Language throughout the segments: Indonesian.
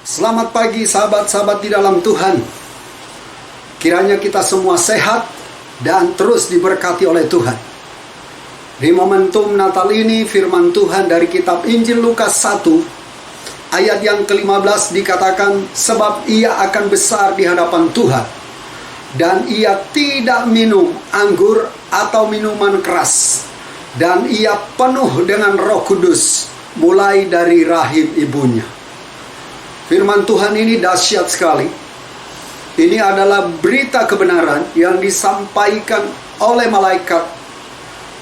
Selamat pagi sahabat-sahabat di dalam Tuhan. Kiranya kita semua sehat dan terus diberkati oleh Tuhan. Di momentum Natal ini firman Tuhan dari kitab Injil Lukas 1 ayat yang ke-15 dikatakan, sebab ia akan besar di hadapan Tuhan dan ia tidak minum anggur atau minuman keras, dan ia penuh dengan Roh Kudus mulai dari rahim ibunya. Firman Tuhan ini dahsyat sekali. Ini adalah berita kebenaran yang disampaikan oleh malaikat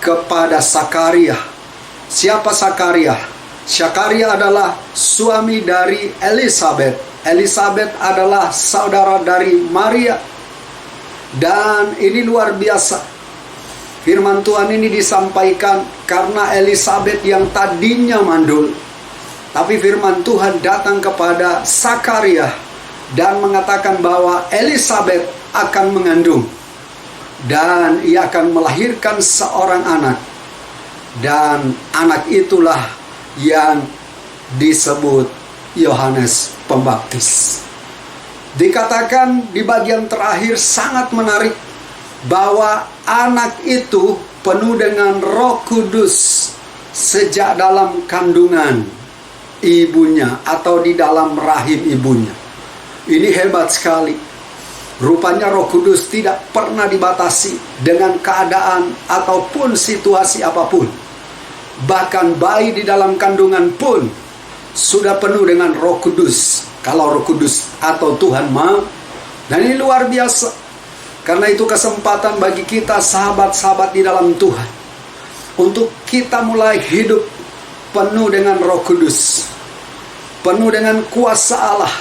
kepada Sakaria. Siapa Sakaria? Sakaria adalah suami dari Elisabet. Elisabet adalah saudara dari Maria. Dan ini luar biasa. Firman Tuhan ini disampaikan karena Elisabet yang tadinya mandul. Tapi firman Tuhan datang kepada Sakaria dan mengatakan bahwa Elisabet akan mengandung. Dan ia akan melahirkan seorang anak. Dan anak itulah yang disebut Yohanes Pembaptis. Dikatakan di bagian terakhir sangat menarik bahwa anak itu penuh dengan Roh Kudus sejak dalam kandungan ibunya atau di dalam rahim ibunya. Ini hebat sekali. Rupanya Roh Kudus tidak pernah dibatasi dengan keadaan ataupun situasi apapun. Bahkan bayi di dalam kandungan pun sudah penuh dengan Roh Kudus. Kalau Roh Kudus atau Tuhan mau. Dan ini luar biasa. Karena itu kesempatan bagi kita sahabat-sahabat di dalam Tuhan untuk kita mulai hidup penuh dengan Roh Kudus, penuh dengan kuasa Allah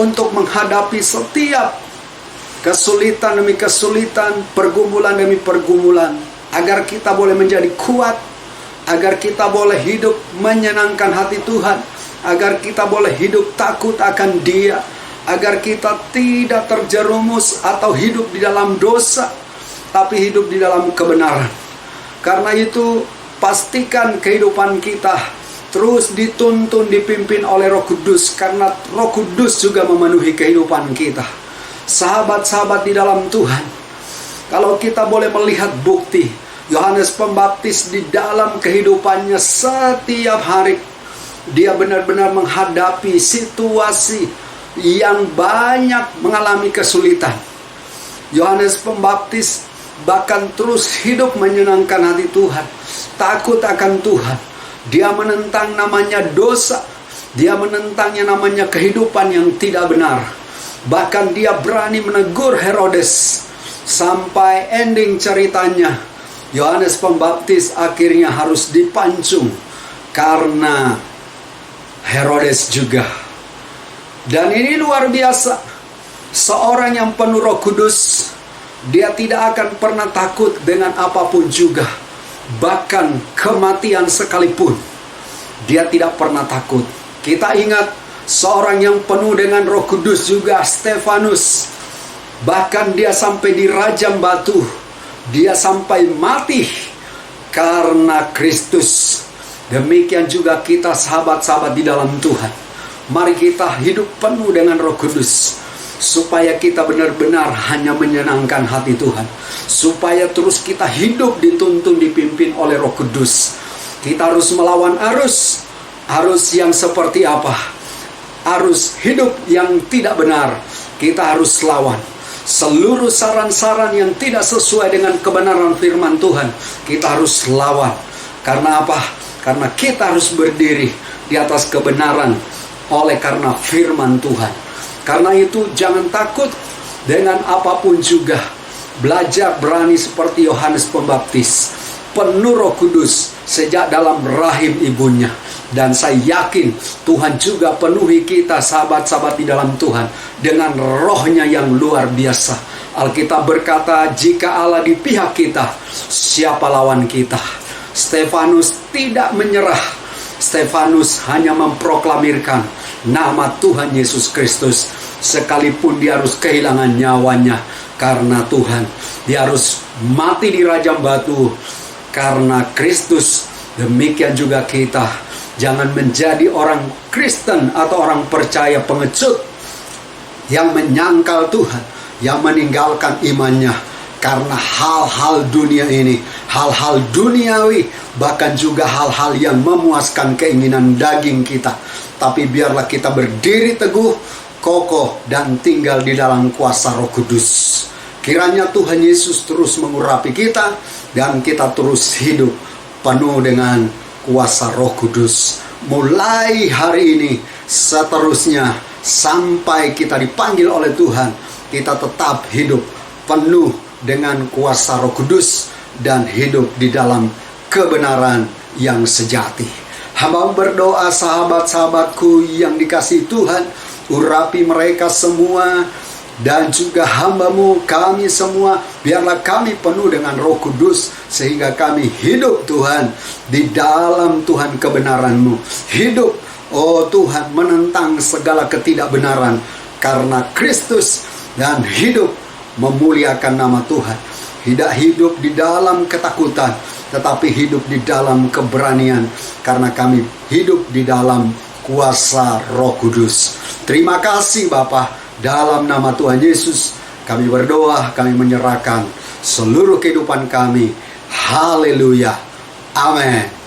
untuk menghadapi setiap kesulitan demi kesulitan, pergumulan demi pergumulan, agar kita boleh menjadi kuat, agar kita boleh hidup menyenangkan hati Tuhan, agar kita boleh hidup takut akan Dia, agar kita tidak terjerumus atau hidup di dalam dosa, tapi hidup di dalam kebenaran. Karena itu pastikan kehidupan kita terus dituntun, dipimpin oleh Roh Kudus, karena Roh Kudus juga memenuhi kehidupan kita. Sahabat-sahabat di dalam Tuhan, kalau kita boleh melihat bukti Yohanes Pembaptis di dalam kehidupannya setiap hari, dia benar-benar menghadapi situasi yang banyak mengalami kesulitan. Yohanes Pembaptis bahkan terus hidup menyenangkan hati Tuhan, takut akan Tuhan. Dia menentang namanya dosa. Dia menentang yang namanya kehidupan yang tidak benar. Bahkan dia berani menegur Herodes. Sampai ending ceritanya, Yohanes Pembaptis akhirnya harus dipancung karena Herodes juga. Dan ini luar biasa. Seorang yang penuh Roh Kudus, dia tidak akan pernah takut dengan apapun juga. Bahkan kematian sekalipun, dia tidak pernah takut. Kita ingat seorang yang penuh dengan Roh Kudus juga, Stefanus. Bahkan dia sampai dirajam batu. Dia sampai mati karena Kristus. Demikian juga kita sahabat-sahabat di dalam Tuhan. Mari kita hidup penuh dengan Roh Kudus, supaya kita benar-benar hanya menyenangkan hati Tuhan, supaya terus kita hidup dituntun, dipimpin oleh Roh Kudus. Kita harus melawan arus yang seperti apa? Arus hidup yang tidak benar. Kita harus lawan seluruh saran-saran yang tidak sesuai dengan kebenaran firman Tuhan. Kita harus lawan. Karena apa? Karena kita harus berdiri di atas kebenaran oleh karena firman Tuhan. Karena itu jangan takut dengan apapun juga. Belajar berani seperti Yohanes Pembaptis, penuh Roh Kudus sejak dalam rahim ibunya. Dan saya yakin Tuhan juga penuhi kita sahabat-sahabat di dalam Tuhan dengan rohnya yang luar biasa. Alkitab berkata, jika Allah di pihak kita, siapa lawan kita? Stefanus tidak menyerah. Stefanus hanya memproklamirkan nama Tuhan Yesus Kristus, sekalipun dia harus kehilangan nyawanya karena Tuhan. Dia harus mati di rajam batu karena Kristus. Demikian juga kita Jangan menjadi orang Kristen atau orang percaya pengecut yang menyangkal Tuhan, yang meninggalkan imannya karena hal-hal dunia ini, hal-hal duniawi, bahkan juga hal-hal yang memuaskan keinginan daging kita. Tapi biarlah kita berdiri teguh, kokoh, dan tinggal di dalam kuasa Roh Kudus. Kiranya Tuhan Yesus terus mengurapi kita, dan kita terus hidup penuh dengan kuasa Roh Kudus. Mulai hari ini, seterusnya, sampai kita dipanggil oleh Tuhan, kita tetap hidup penuh dengan kuasa Roh Kudus dan hidup di dalam kebenaran yang sejati. Hamba berdoa, sahabat-sahabatku yang dikasihi Tuhan, urapi mereka semua, dan juga hamba-Mu, kami semua, biarlah kami penuh dengan Roh Kudus, sehingga kami hidup Tuhan di dalam Tuhan kebenaran-Mu. Hidup, oh Tuhan, menentang segala ketidakbenaran karena Kristus, dan hidup memuliakan nama Tuhan. Tidak hidup di dalam ketakutan, tetapi hidup di dalam keberanian, karena kami hidup di dalam kuasa Roh Kudus. Terima kasih Bapa. Dalam nama Tuhan Yesus kami berdoa, kami menyerahkan seluruh kehidupan kami. Haleluya. Amin.